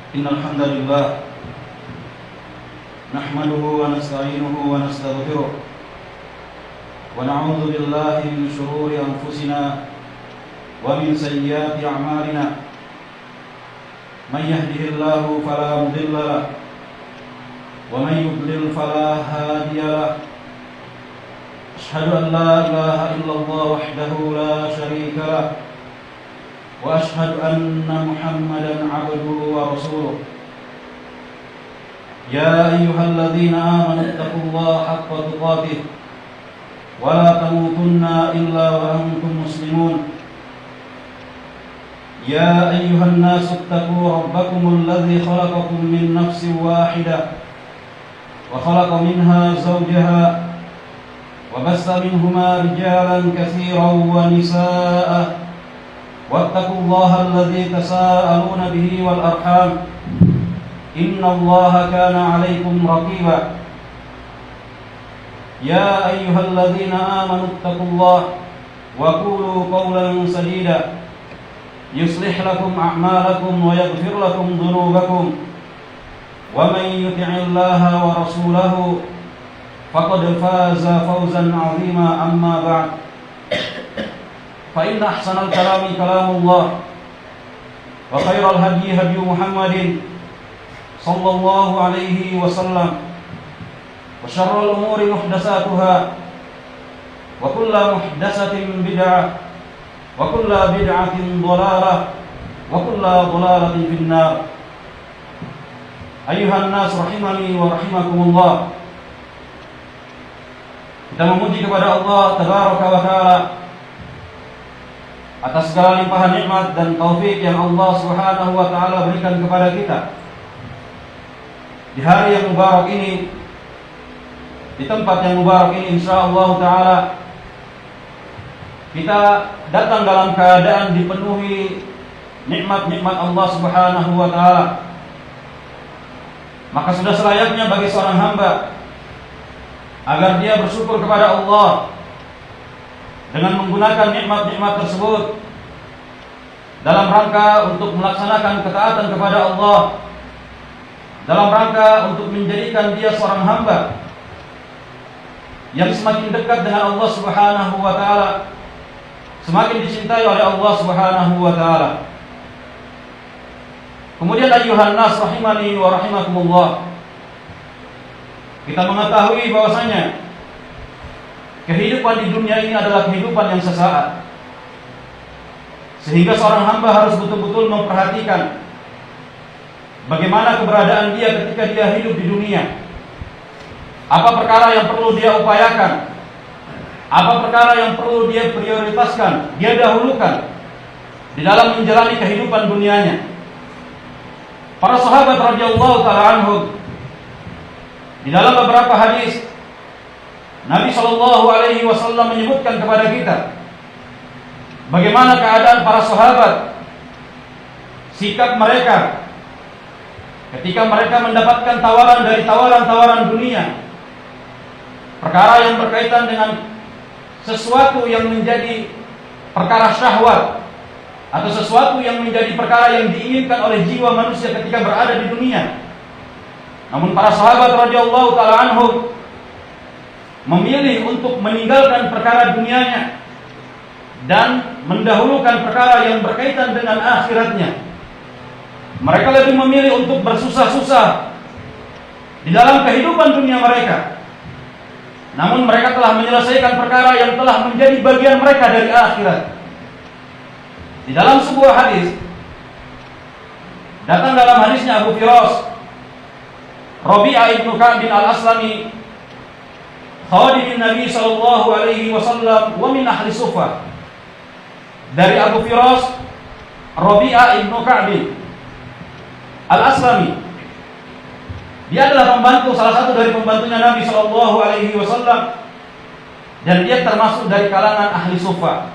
إن الحمد لله نحمده ونستعينه ونستغفره ونعوذ بالله من شرور أنفسنا ومن سيئات أعمالنا من يهده الله فلا مضل له ومن يضلل فلا هادي له أشهد أن لا إله إلا الله وحده لا شريك له وأشهد أن محمدا عبده ورسوله يا أيها الذين آمنوا اتقوا الله حق تقاته ولا تموتن إلا وأنتم مسلمون يا أيها الناس اتقوا ربكم الذي خلقكم من نفس واحدة وخلق منها زوجها وبث منهما رجالا كثيرا ونساء واتقوا الله الذي تساءلون به والأرحام إن الله كان عليكم رقيبا يا أيها الذين آمنوا اتقوا الله وقولوا قولا سديدا يصلح لكم أعمالكم ويغفر لكم ذنوبكم ومن يطع الله ورسوله فقد فاز فوزا عظيما أما بعد فإن أحسن الكلام كلام الله وخير الهدي هدي محمد صلى الله عليه وسلم وشر الأمور محدثاتها وكل محدثة بدعة وكل بدعة ضلالة وكل ضلالة في النار أيها الناس رحمني ورحمكم الله. Kita memuji kepada Allah Tabaraka wa Ta'ala atas segala limpahan nikmat dan taufik yang Allah Subhanahu wa Ta'ala berikan kepada kita di hari yang mubarak ini, di tempat yang mubarak ini. Insyaallah Ta'ala kita datang dalam keadaan dipenuhi nikmat-nikmat Allah Subhanahu wa Ta'ala. Maka sudah selayaknya bagi seorang hamba agar dia bersyukur kepada Allah dengan menggunakan nikmat-nikmat tersebut dalam rangka untuk melaksanakan ketaatan kepada Allah, dalam rangka untuk menjadikan dia seorang hamba yang semakin dekat dengan Allah Subhanahu wa Ta'ala, semakin dicintai oleh Allah Subhanahu wa Ta'ala. Kemudian ayyuhan nas rahimani wa rahimakumullah, kita mengetahui bahwasanya kehidupan di dunia ini adalah kehidupan yang sesaat, sehingga seorang hamba harus betul-betul memperhatikan bagaimana keberadaan dia ketika dia hidup di dunia. Apa perkara yang perlu dia upayakan, apa perkara yang perlu dia prioritaskan, dia dahulukan di dalam menjalani kehidupan dunianya. Para sahabat radhiyallahu ta'ala anhum, di dalam beberapa hadis Nabi Shallallahu Alaihi Wasallam menyebutkan kepada kita bagaimana keadaan para sahabat, sikap mereka ketika mereka mendapatkan tawaran dari tawaran-tawaran dunia, perkara yang berkaitan dengan sesuatu yang menjadi perkara syahwat atau sesuatu yang menjadi perkara yang diinginkan oleh jiwa manusia ketika berada di dunia. Namun para sahabat radhiyallahu ta'ala anhum memilih untuk meninggalkan perkara dunianya dan mendahulukan perkara yang berkaitan dengan akhiratnya. Mereka lebih memilih untuk bersusah-susah di dalam kehidupan dunia mereka, namun mereka telah menyelesaikan perkara yang telah menjadi bagian mereka dari akhirat. Di dalam sebuah hadis, datang dalam hadisnya Abu Firas Rabi'ah ibnu Ka'b al-Aslami, khadimin Nabi sallallahu alaihi wasallam wa min ahli Suffah. Dari Abu Firas Rabi'ah ibnu Ka'b al-Aslami, dia adalah pembantu, salah satu dari pembantunya Nabi sallallahu alaihi wasallam, dan dia termasuk dari kalangan ahli Suffah.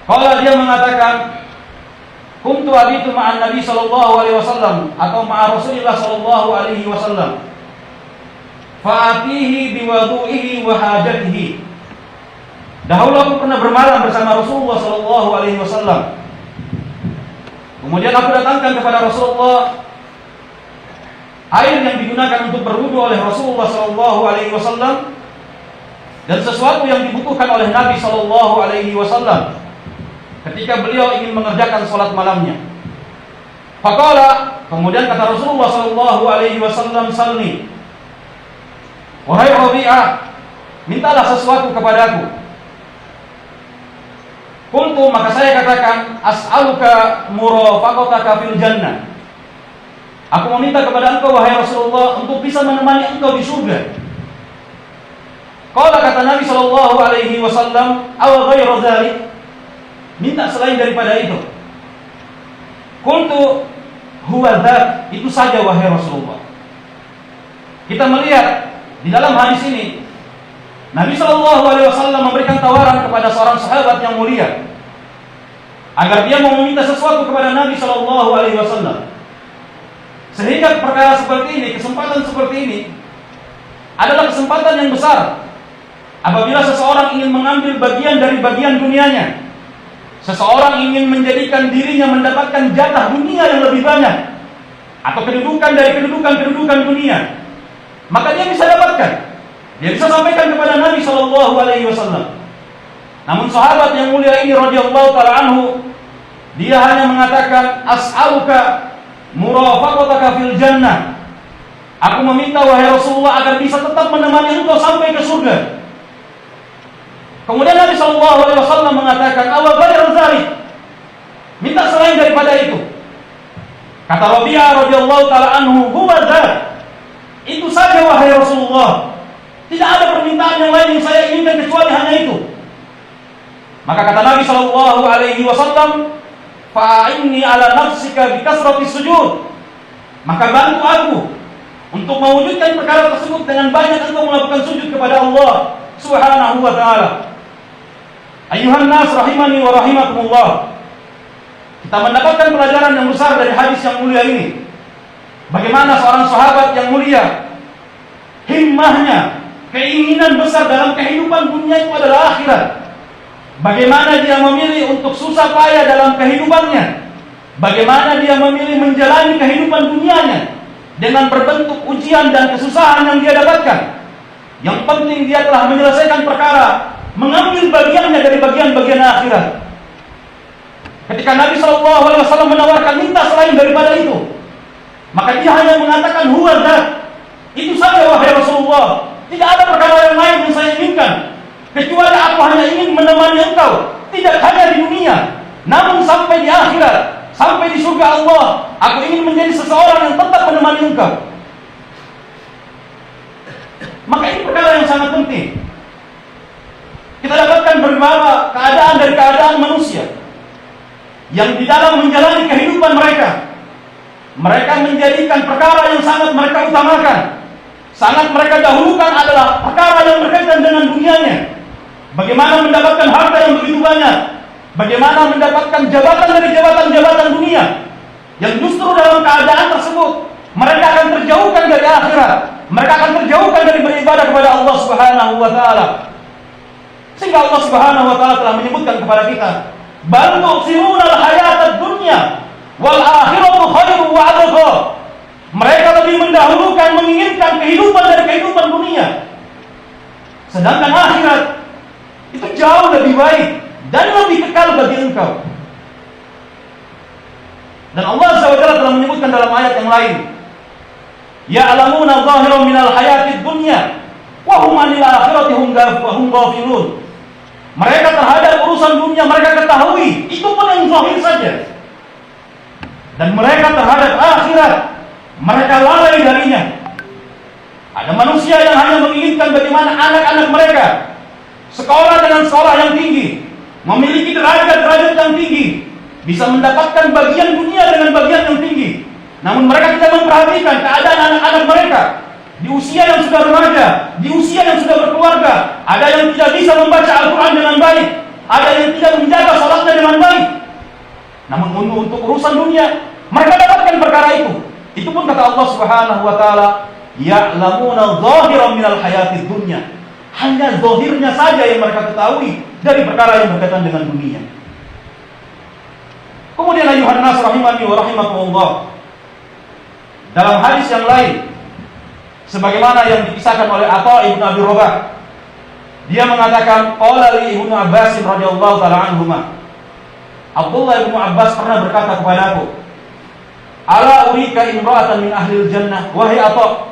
Kalau dia mengatakan, kuntu abitu ma'an Nabi sallallahu alaihi wasallam atau ma'a Rasulillah sallallahu alaihi wasallam, fa'atihi biwadu'ihi wa hajatihi. Dahulu aku pernah bermalam bersama Rasulullah sallallahu alaihi wasallam. Kemudian aku datangkan kepada Rasulullah air yang digunakan untuk berwudu oleh Rasulullah sallallahu alaihi wasallam dan sesuatu yang dibutuhkan oleh Nabi sallallahu alaihi wasallam ketika beliau ingin mengerjakan salat malamnya. Faqala, kemudian kata Rasulullah sallallahu alaihi wasallam, "Salni." Wahai Rabi'ah, mintalah sesuatu kepadaku. Qultu, maka saya katakan, "As'aluka murafaqataka fil jannah." Aku meminta kepada engkau wahai Rasulullah untuk bisa menemani engkau di surga. Qala, kata Nabi sallallahu alaihi wasallam, "Aw ghairu dzalik?" Minta selain daripada itu. Qultu, "Huwa dzak." Itu saja wahai Rasulullah. Kita melihat di dalam hadis ini Nabi sallallahu alaihi wasallam memberikan tawaran kepada seorang sahabat yang mulia agar dia mau meminta sesuatu kepada Nabi sallallahu alaihi wasallam. Sehingga perkara seperti ini, kesempatan seperti ini adalah kesempatan yang besar apabila seseorang ingin mengambil bagian dari bagian dunianya. Seseorang ingin menjadikan dirinya mendapatkan jatah dunia yang lebih banyak atau kedudukan dari kedudukan dunia, maka dia bisa dapatkan. Dia bisa sampaikan kepada Nabi sallallahu alaihi wasallam. Namun sahabat yang mulia ini radhiyallahu taala anhu, dia hanya mengatakan, "As'aluka murafaqataka fil jannah." Aku meminta wahai Rasulullah agar bisa tetap menemani engkau sampai ke surga. Kemudian Nabi sallallahu alaihi wasallam mengatakan, "Aw ghairu dzalik?" Minta selain daripada itu. Kata Rabi'ah radhiyallahu taala anhu, "Huwa dzak." Itu saja wahai Rasulullah. Tidak ada permintaan yang lain yang saya inginkan kecuali hanya itu. Maka kata Nabi sallallahu alaihi wasallam, "Fa'inni ala nafsika bi kasrati sujud." Maka bantu aku untuk mewujudkan perkara tersebut dengan banyak engkau melakukan sujud kepada Allah Subhanahu wa taala. Ayuhan nas rahimani wa rahimakumullah. Kita mendapatkan pelajaran yang besar dari hadis yang mulia ini. Bagaimana seorang sahabat yang mulia himmahnya, keinginan besar dalam kehidupan dunia itu adalah akhirat. Bagaimana dia memilih untuk susah payah dalam kehidupannya. Bagaimana dia memilih menjalani kehidupan dunianya dengan berbentuk ujian dan kesusahan yang dia dapatkan. Yang penting dia telah menyelesaikan perkara, mengambil bagiannya dari bagian-bagian akhirat. Ketika Nabi SAW menawarkan minta selain daripada itu, maka dia hanya mengatakan huwa dzak. Itu saja wahai Rasulullah. Tidak ada perkara yang lain yang saya inginkan kecuali aku hanya ingin menemani engkau, tidak hanya di dunia, namun sampai di akhirat, sampai di surga Allah. Aku ingin menjadi seseorang yang tetap menemani engkau. Maka ini perkara yang sangat penting. Kita dapatkan beberapa keadaan dari keadaan manusia yang di dalam menjalani kehidupan mereka, mereka menjadikan perkara yang sangat mereka utamakan, sangat mereka dahulukan adalah perkara yang berkaitan dengan dunianya. Bagaimana mendapatkan harta yang begitu banyak, bagaimana mendapatkan jabatan dari jabatan-jabatan dunia, yang justru dalam keadaan tersebut mereka akan terjauhkan dari akhirat, mereka akan terjauhkan dari beribadah kepada Allah Subhanahu wa taala. Sehingga Allah Subhanahu wa taala telah menyebutkan kepada kita, "Bal tu'thiruna al-hayatad dunya wal akhiratu khairu wa abqa." Mereka lebih mendahulukan menginginkan kehidupan dari kehidupan dunia, sedangkan akhirat itu jauh lebih baik dan lebih kekal bagi engkau. Dan Allah SWT telah menyebutkan dalam ayat yang lain, "Ya'lamuna zahiran minal hayatid dunya wa hum 'anil akhirati hum ghafilun." Mereka terhadap urusan dunia mereka ketahui, itu pun yang zahir saja. Dan mereka terhadap akhirat mereka lalai darinya. Ada manusia yang hanya menginginkan bagaimana anak-anak mereka sekolah dengan sekolah yang tinggi, memiliki derajat-derajat yang tinggi, bisa mendapatkan bagian dunia dengan bagian yang tinggi. Namun mereka tidak memperhatikan keadaan anak-anak mereka di usia yang sudah remaja, di usia yang sudah berkeluarga. Ada yang tidak bisa membaca Al-Quran dengan baik, ada yang tidak menjaga sholatnya dengan baik. Namun untuk urusan dunia mereka dapatkan perkara itu. Itu pun kata Allah Subhanahu wa taala, "Ya'lamuna zahiran minal hayatid dunya." Hanya zahirnya saja yang mereka ketahui dari perkara yang berkaitan dengan dunia. Kemudian ayuhan nas rahimani wa rahimakumullah, dalam hadis yang lain sebagaimana yang dikisahkan oleh Atha ibn Abi Rabah, dia mengatakan qala li Ibnu Abbas radhiyallahu taala anhuma, Abdullah ibn Abbas pernah berkata kepadaku, ala urika imra'atan min ahlil jannah, wahai Atha,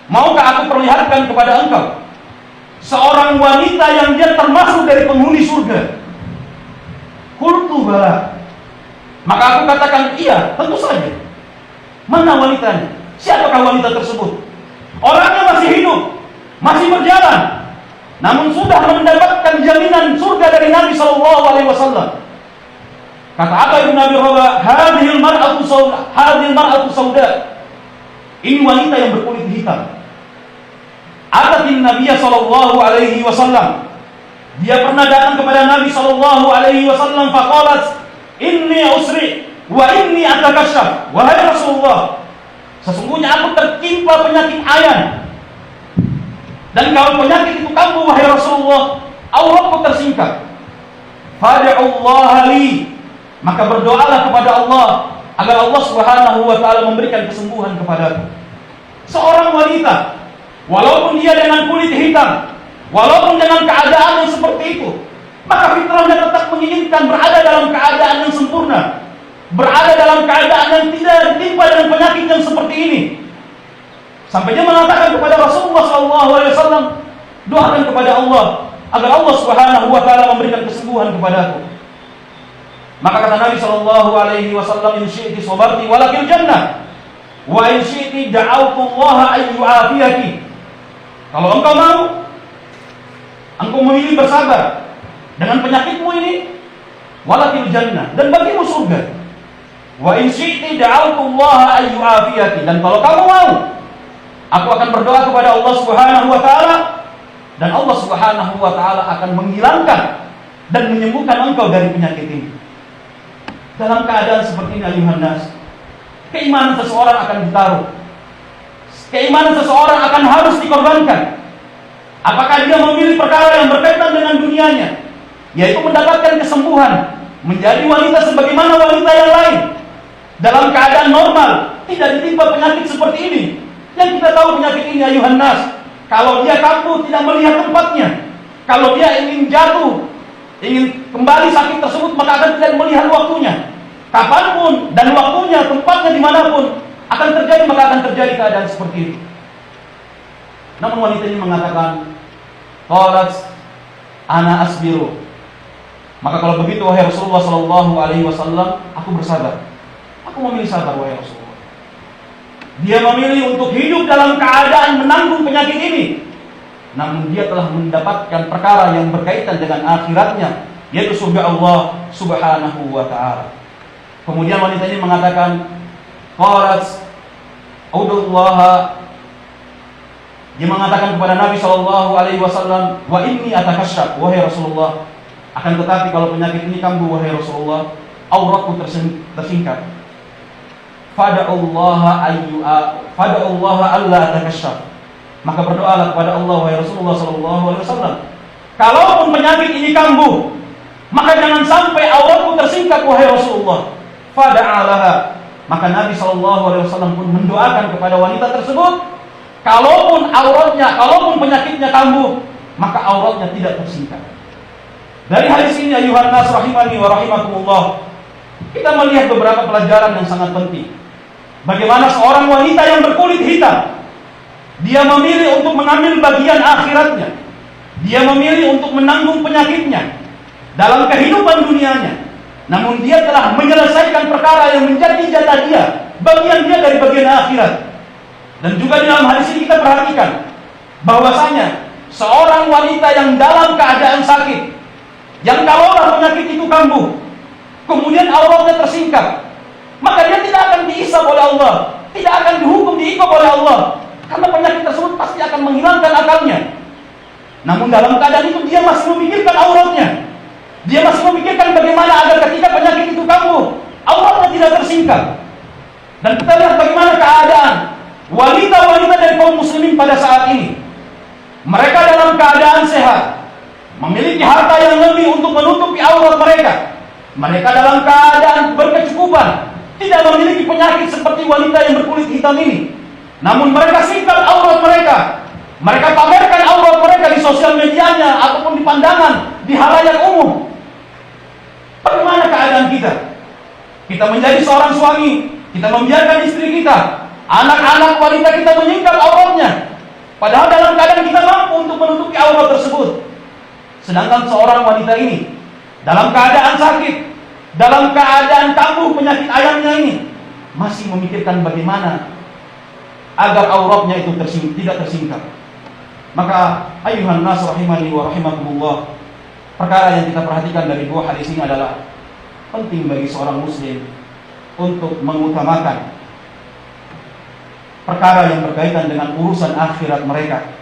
maukah aku perlihatkan kepada engkau seorang wanita yang dia termasuk dari penghuni surga? Qultu bala. Maka aku katakan, iya, tentu saja. Mana wanitanya? Siapakah wanita tersebut? Orangnya masih hidup, masih berjalan, namun sudah mendapatkan jaminan surga dari Nabi sallallahu alaihi wasallam. Kata Atha ibn Abi Rabah, hadhil mar'atu sauda. Ini wanita yang berkulit hitam. Atatin Nabi sallallahu alaihi wasallam. Dia pernah datang kepada Nabi sallallahu alaihi wasallam, faqalat, inni usri wa inni atakashaf. Wahai Rasulullah, sesungguhnya aku tertimpa penyakit ayan, dan kalau penyakit itu kambuh, wahai Rasulullah, auratku tersingkap. Fad'ullaha li, maka berdoalah kepada Allah agar Allah Subhanahu wa taala memberikan kesembuhan kepadaku. Seorang wanita, walaupun dia dengan kulit hitam, walaupun dengan keadaan yang seperti itu, maka fitrahnya tetap menginginkan berada dalam keadaan yang sempurna, berada dalam keadaan yang tidak ditimpa dengan penyakit yang seperti ini. Sampai dia mengatakan kepada Rasulullah SAW, doakan kepada Allah agar Allah Subhanahu wa taala memberikan kesembuhan kepadaku. Maka kata Nabi SAW, in syi'ti sabarti walakil jannah, wa in syi'ti da'autullaha an yu'afiyaki. Kalau engkau mau, engkau memilih bersabar dengan penyakitmu ini, walakil jannah, dan bagimu surga. Wa in syi'ti da'autullaha an yu'afiyaki, dan kalau kamu mau, aku akan berdoa kepada Allah Subhanahu wa taala, dan Allah Subhanahu wa taala akan menghilangkan dan menyembuhkan engkau dari penyakit ini. Dalam keadaan seperti ini ayuhan nas, keimanan seseorang akan ditaruh. Keimanan seseorang akan harus dikorbankan. Apakah dia memilih perkara yang berkaitan dengan dunianya, yaitu mendapatkan kesembuhan, menjadi wanita sebagaimana wanita yang lain, dalam keadaan normal, tidak ditimpa penyakit seperti ini. Yang kita tahu penyakit ini ayuhan nas, kalau dia kambuh tidak melihat tempatnya, kalau dia ingin jatuh, ingin kembali sakit tersebut, maka akan tidak melihat waktunya. Kapanpun dan waktunya, tempatnya dimanapun akan terjadi, maka akan terjadi keadaan seperti itu. Namun wanita ini mengatakan, qalat ana asbiru. Maka kalau begitu wahai Rasulullah sallallahu alaihi wasallam, aku bersabar. Aku memilih sabar wahai Rasulullah. Dia memilih untuk hidup dalam keadaan menanggung penyakit ini, namun dia telah mendapatkan perkara yang berkaitan dengan akhiratnya, yaitu surga Allah Subhanahu wa taala. Kemudian wanita ini mengatakan, qalat udullaha. Dia mengatakan kepada Nabi sallallahu alaihi wasallam, wa inni atakashaf, wahai Rasulullah, akan tetapi kalau penyakit ini kambuh wahai Rasulullah, auratku tersingkap. Fad'ullaha alla atakashaf. Maka berdoalah kepada Allah wahai Rasulullah sallallahu alaihi wasallam, kalaupun penyakit ini kambuh, maka jangan sampai auratku tersingkap wahai Rasulullah. Fada'alaha. Maka Nabi sallallahu alaihi wasallam pun mendoakan kepada wanita tersebut, kalaupun auratnya, kalaupun penyakitnya kambuh, maka auratnya tidak tersingkap. Dari hadis ini ayuhan nas rahimani wa rahimakumullah, kita melihat beberapa pelajaran yang sangat penting. Bagaimana seorang wanita yang berkulit hitam, dia memilih untuk mengambil bagian akhiratnya, dia memilih untuk menanggung penyakitnya dalam kehidupan dunianya, namun dia telah menyelesaikan perkara yang menjadi jatah dia, bagian dia dari bagian akhirat. Dan juga di dalam hadis ini kita perhatikan bahwasanya seorang wanita yang dalam keadaan sakit, yang kalaulah penyakit itu kambuh, kemudian auratnya tersingkap, maka dia tidak akan dihisab oleh Allah, tidak akan dihukum, diiqab oleh Allah, karena penyakit tersebut pasti akan menghilangkan akalnya. Namun dalam keadaan itu dia masih memikirkan auratnya, dia masih memikirkan bagaimana agar ketika penyakit itu kambuh, auratnya tidak tersingkap. Dan kita lihat bagaimana keadaan wanita-wanita dari kaum muslimin pada saat ini. Mereka dalam keadaan sehat, memiliki harta yang lebih untuk menutupi aurat mereka, Mereka dalam keadaan berkecukupan, tidak memiliki penyakit seperti wanita yang berkulit hitam ini. Namun mereka singkat aurat mereka. Mereka pamerkan aurat mereka di sosial medianya ataupun di pandangan, di halayak umum. Bagaimana keadaan kita? Kita menjadi seorang suami, kita membiarkan istri kita, anak-anak wanita kita menyingkap auratnya. Padahal dalam keadaan kita mampu untuk menutupi aurat tersebut. Sedangkan seorang wanita ini dalam keadaan sakit, dalam keadaan kambuh penyakit ayamnya ini, masih memikirkan bagaimana agar auratnya itu tidak tersingkap. Maka ayuhan nas rahimani wa rahimakumullah, perkara yang kita perhatikan dari dua hadis ini adalah penting bagi seorang muslim untuk mengutamakan perkara yang berkaitan dengan urusan akhirat mereka.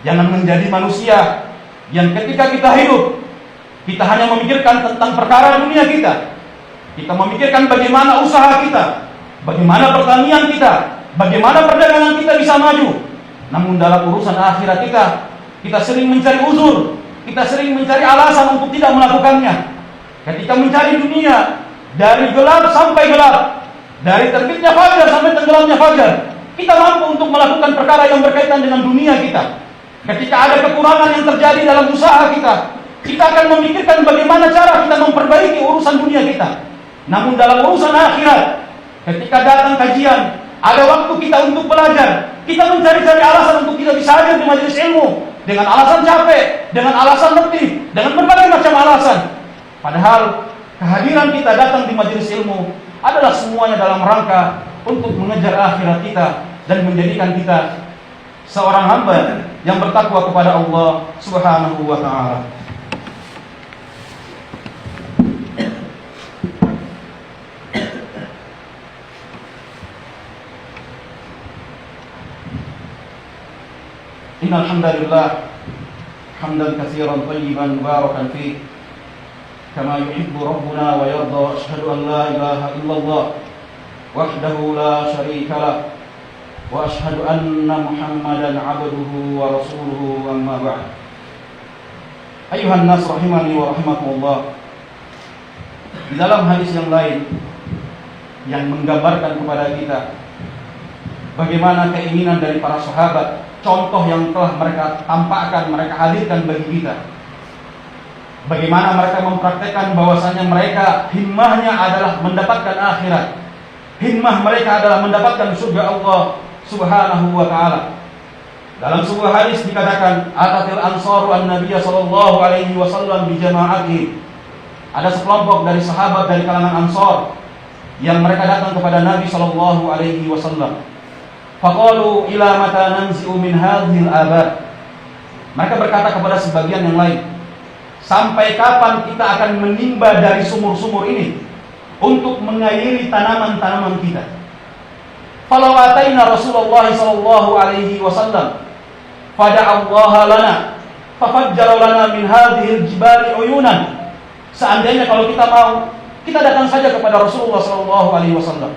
Jangan menjadi manusia yang ketika kita hidup, kita hanya memikirkan tentang perkara dunia kita. Kita memikirkan bagaimana usaha kita, bagaimana pertanian kita, bagaimana perdagangan kita bisa maju. Namun dalam urusan akhirat kita sering mencari uzur, kita sering mencari alasan untuk tidak melakukannya. Ketika mencari dunia, dari gelap sampai gelap, dari terbitnya fajar sampai tenggelamnya fajar, kita mampu untuk melakukan perkara yang berkaitan dengan dunia kita. Ketika ada kekurangan yang terjadi dalam usaha kita akan memikirkan bagaimana cara kita memperbaiki urusan dunia kita. Namun dalam urusan akhirat, ketika datang kajian, ada waktu kita untuk belajar, kita mencari-cari alasan untuk tidak bisa hadir di majelis ilmu, dengan alasan capek, dengan alasan letih, dengan berbagai macam alasan. Padahal kehadiran kita datang di majelis ilmu adalah semuanya dalam rangka untuk mengejar akhirat kita dan menjadikan kita seorang hamba yang bertakwa kepada Allah Subhanahu wa taala. Innal hamdalillah hamdan katsiran thayyiban mubarakan fihi kama yuhibbu rabbuna wa yarda. Asyhadu an la ilaha illallah wahdahu la syarika lah wa asyhadu anna Muhammadan abduhu wa rasuluhu, amma ba'd. Ayuhan nas rahimani wa rahimakumullah. Di dalam hadis yang lain yang menggambarkan kepada kita bagaimana keinginan dari para sahabat, contoh yang telah mereka tampakkan, mereka hadirkan bagi kita, bagaimana mereka mempraktekkan bahwasanya mereka himmahnya adalah mendapatkan akhirat, himmah mereka adalah mendapatkan surga Allah Subhanahu wa ta'ala. Dalam sebuah hadis dikatakan, atatil ansaru an-nabiyya sallallahu alaihi wasallam bi jama'atihi. Ada sekelompok dari sahabat dari kalangan Ansar yang mereka datang kepada Nabi sallallahu alaihi wasallam. Faqalu ila mata nanzi'u min hadhil abad. Mereka berkata kepada sebagian yang lain, sampai kapan kita akan menimba dari sumur-sumur ini untuk mengairi tanaman-tanaman kita? Falau ataina Rasulullah sallallahu alaihi wasallam fada'allaha lana fafajjara lana min hadhil jibali uyunan. Seandainya kalau kita mau, kita datang saja kepada Rasulullah sallallahu alaihi wasallam.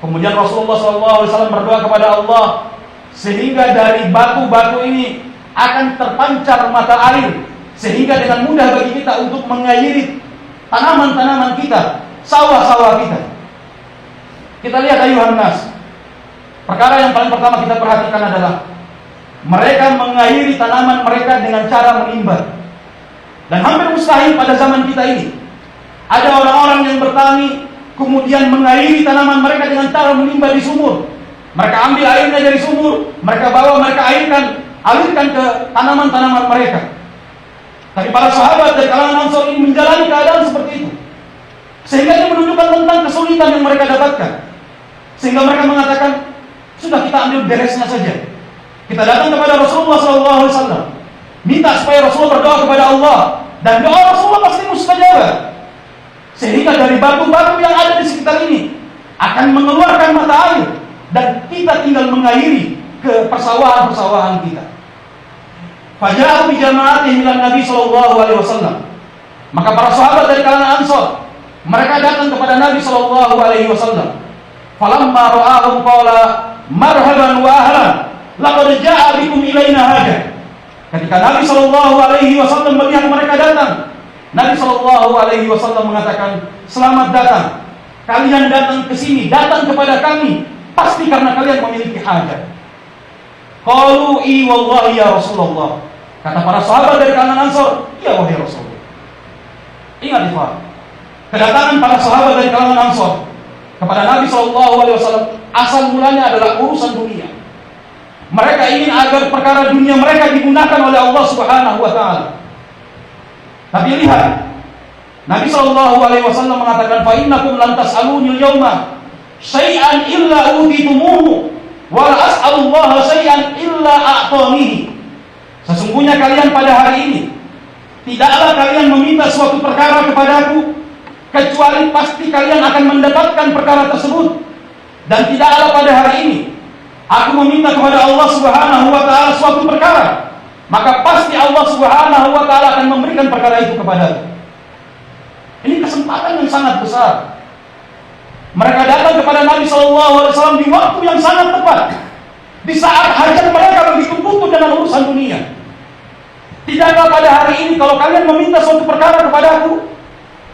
Kemudian Rasulullah sallallahu alaihi wasallam berdoa kepada Allah sehingga dari batu-batu ini akan terpancar mata air, sehingga dengan mudah bagi kita untuk mengairi tanaman-tanaman kita, sawah-sawah kita. Kita lihat ayuhan nas, perkara yang paling pertama kita perhatikan adalah mereka mengairi tanaman mereka dengan cara menimba. Dan hampir mustahil pada zaman kita ini ada orang-orang yang bertani kemudian mengairi tanaman mereka dengan cara menimba di sumur. Mereka ambil airnya dari sumur, mereka bawa, mereka alirkan ke tanaman-tanaman mereka. Tapi para sahabat dari kalangan Ansar ini menjalani keadaan seperti itu, sehingga ini menunjukkan tentang kesulitan yang mereka dapatkan. Sehingga mereka mengatakan, sudah kita ambil beresnya saja. Kita datang kepada Rasulullah SAW, minta supaya Rasulullah berdoa kepada Allah, dan doa Rasulullah pasti mustajabah. Sehingga dari batu-batu yang ada di sekitar ini akan mengeluarkan mata air, dan kita tinggal mengairi ke persawahan-persawahan kita. Faja'u bi jama'atihim ila Nabi sallallahu alaihi wasallam. Maka para sahabat dari kalangan Ansar, mereka datang kepada Nabi sallallahu alaihi wasallam. Falamma ra'ahum qala marhaban wa ahlan laqad ja'a bikum ilaina haja. Ketika Nabi sallallahu alaihi wasallam melihat mereka datang, Nabi Shallallahu Alaihi Wasallam mengatakan, selamat datang, kalian datang ke sini, datang kepada kami, pasti karena kalian memiliki hajat. Qalu i wallahi ya Rasulullah. Kata para sahabat dari kalangan Ansor, iya wahai Rasulullah. Ingat ikhwan, kedatangan para sahabat dari kalangan Ansor kepada Nabi Shallallahu Alaihi Wasallam asal mulanya adalah urusan dunia. Mereka ingin agar perkara dunia mereka digunakan oleh Allah Subhanahu Wa Taala. Tapi lihat, Nabi Shallallahu Alaihi Wasallam mengatakan, fa innakum lan tas'aluni al-yawma syai'an illa utitumuhu wa la as'alullaha syai'an illa a'tanihi. Sesungguhnya kalian pada hari ini tidaklah kalian meminta suatu perkara kepadaku kecuali pasti kalian akan mendapatkan perkara tersebut. Dan tidaklah pada hari ini aku meminta kepada Allah Subhanahu Wa Taala suatu perkara, maka pasti Allah Subhanahu Wa Taala akan memberikan perkara itu kepadaku. Ini kesempatan yang sangat besar. Mereka datang kepada Nabi Shallallahu Alaihi Wasallam di waktu yang sangat tepat, di saat hajat mereka begitu butuh dengan urusan dunia. Tidakkah pada hari ini kalau kalian meminta suatu perkara kepadaku,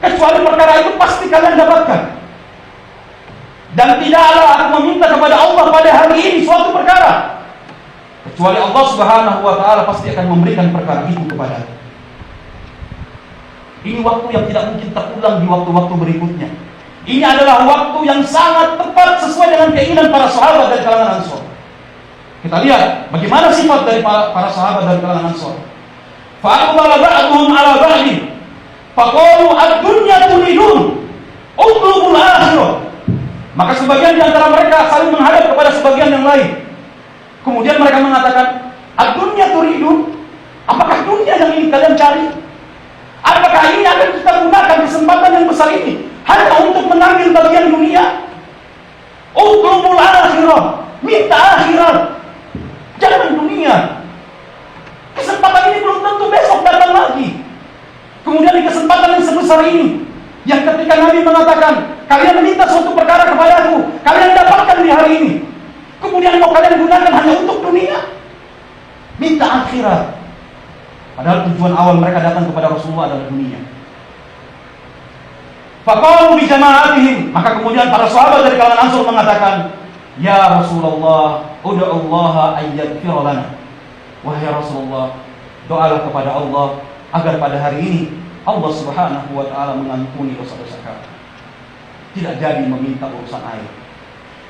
kecuali perkara itu pasti kalian dapatkan. Dan tidaklah aku meminta kepada Allah pada hari ini suatu perkara, kecuali Allah Subhanahu Wa Taala pasti akan memberikan perkara itu kepadaku. Ini waktu yang tidak mungkin terulang di waktu-waktu berikutnya. Ini adalah waktu yang sangat tepat sesuai dengan keinginan para sahabat dari kalangan Ansor. Kita lihat bagaimana sifat dari para sahabat dari kalangan Ansor. Fa'aqbala ba'duhum 'ala ba'din faqalu ad-dunya turidun utlubul akhirah. Maka sebagian di antara mereka saling menghadap kepada sebagian yang lain. Kemudian mereka mengatakan, ad-dunya turidun, apakah dunia yang ingin kalian cari? Apakah ini akan kita gunakan kesempatan yang besar ini hanya untuk mengambil bagian dunia? Utlubul akhirah, minta akhirat, jangan dunia. Kesempatan ini belum tentu besok datang lagi. Kemudian di kesempatan yang sebesar ini, yang ketika Nabi mengatakan, kalian meminta suatu perkara kepadaku, kalian dapatkan di hari ini. Kemudian mau kalian gunakan hanya untuk dunia? Minta akhirat. Padahal tujuan awal mereka datang kepada Rasulullah adalah dunia. Faqalu bi jama'atihim, maka kemudian para sahabat dari kalangan Ansor mengatakan, ya Rasulullah, ud'ullaha ayyaghfir lana. Wahai Rasulullah, doalah kepada Allah agar pada hari ini Allah Subhanahu Wa Taala mengampuni dosa-dosa kami. Tidak jadi meminta urusan air.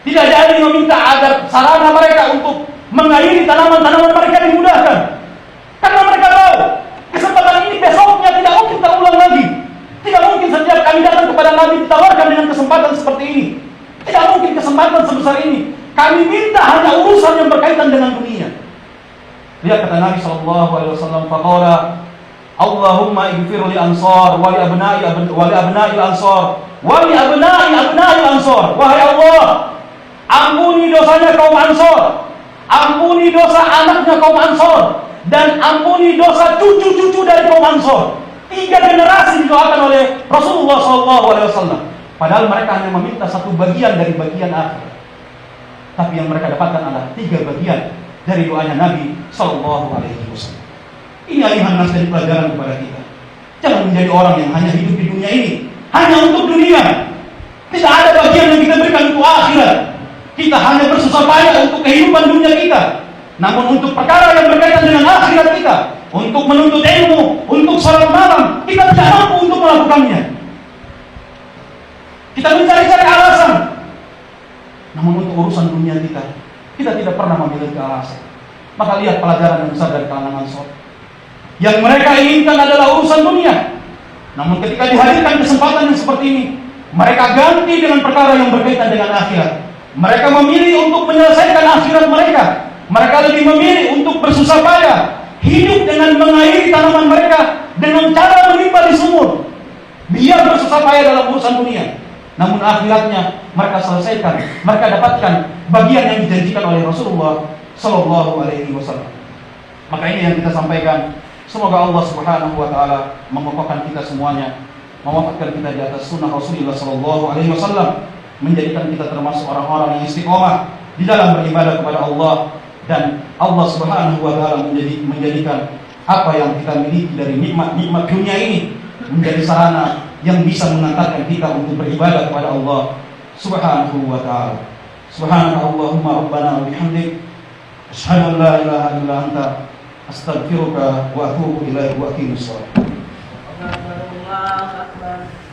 Tidak jadi meminta agar sarana mereka untuk mengairi tanaman-tanaman mereka dimudahkan. Karena mereka tahu kesempatan ini besoknya tidak mungkin terulang lagi. Tidak mungkin setiap kami datang kepada Nabi ditawarkan dengan kesempatan seperti ini. Tidak mungkin kesempatan sebesar ini. Kami minta hanya urusan yang berkaitan dengan dunia. Lihat kata Nabi Shallallahu Alaihi Wasallam, faqala Allahumma ighfir li ansar wa li abna'i ansar wa li abna'i ansar. Wahai Allah, ampuni dosanya kaum Ansor, ampuni dosa anaknya kaum Ansor, dan ampuni dosa cucu-cucu dari kaum Ansor. 3 generasi didoakan oleh Rasulullah SAW. Padahal mereka hanya meminta satu bagian dari bagian akhir. Tapi yang mereka dapatkan adalah 3 bagian dari doanya Nabi SAW. Ini ayuhan nas dari pelajaran kepada kita. Jangan menjadi orang yang hanya hidup di dunia ini, hanya untuk dunia. Tidak ada bagian yang kita berikan untuk akhirat. Kita hanya bersusah payah untuk kehidupan dunia kita. Namun untuk perkara yang berkaitan dengan akhirat kita, untuk menuntut ilmu, untuk salat malam, kita tidak mampu untuk melakukannya. Kita mencari-cari alasan. Namun untuk urusan dunia kita tidak pernah memiliki alasan. Maka lihat pelajaran yang besar dari kalangan Ansor. Yang mereka inginkan adalah urusan dunia. Namun ketika dihadirkan kesempatan yang seperti ini, mereka ganti dengan perkara yang berkaitan dengan akhirat. Mereka memilih untuk menyelesaikan akhirat mereka. Mereka lebih memilih untuk bersusah payah hidup dengan mengairi tanaman mereka dengan cara menimba di sumur, biar bersusah payah dalam urusan dunia. Namun akhiratnya mereka selesaikan, mereka dapatkan bagian yang dijanjikan oleh Rasulullah Sallallahu Alaihi Wasallam. Maka ini yang kita sampaikan. Semoga Allah Subhanahu Wa Taala mengokohkan kita semuanya, mewafatkan kita di atas sunnah Rasulullah Sallallahu Alaihi Wasallam, menjadikan kita termasuk orang-orang yang istiqomah di dalam beribadah kepada Allah, dan Allah Subhanahu Wa Taala menjadikan apa yang kita miliki dari nikmat-nikmat dunia ini menjadi sarana yang bisa mengantarkan kita untuk beribadah kepada Allah Subhanahu wa taala. Subhanallahumma rabbana wa bihamdik asyhadu an la ilaha illa anta astaghfiruka wa atubu ilaik wa aqimus shalah. Allahu akbar.